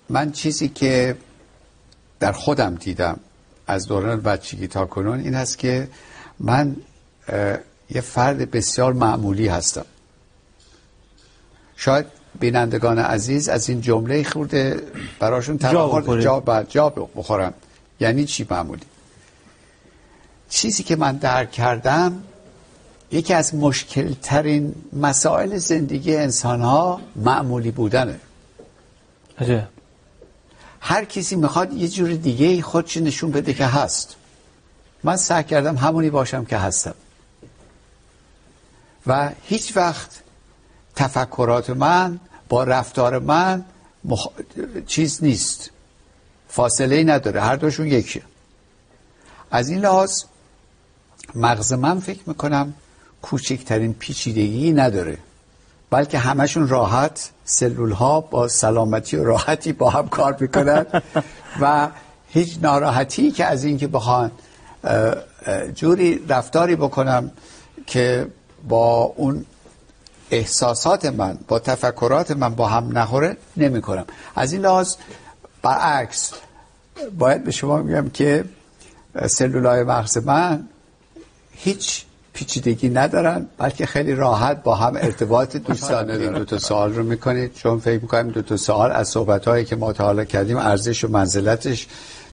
من چیزی که در خودم دیدم از دوران بچگی تا کنون این هست که من یه فرد بسیار معمولی هستم. شاید بینندگان عزیز از این جمله خورده براشون جا بخورم. یعنی چی معمولی؟ چیزی که من درک کردم یکی از مشکل ترین مسائل زندگی انسان ها معمولی بودنه. عجب. هر کسی میخواد یه جور دیگه خودش نشون بده که هست. من سعی کردم همونی باشم که هستم و هیچ وقت تفکرات من با رفتار من چیز نیست، فاصله نداره، هر دوشون یکیه. از این لحاظ مغز من فکر میکنم کوچکترین پیچیدگی نداره، بلکه همشون راحت، سلول ها با سلامتی و راحتی با هم کار میکنن و هیچ ناراحتی که از این که بخوان جوری رفتاری بکنم که با اون احساسات من با تفکرات من با هم نخوره نمی کنم. از این لحاظ برعکس باید به شما میگم که سلولای مغز من هیچ پیچیدگی ندارن، بلکه خیلی راحت با هم ارتباط دوستانه دارن. دو تا سوال رو میکنید چون فکر میکنم دو تا سوال از صحبت‌هایی که ما تا حالا کردیم ارزش و منزلتش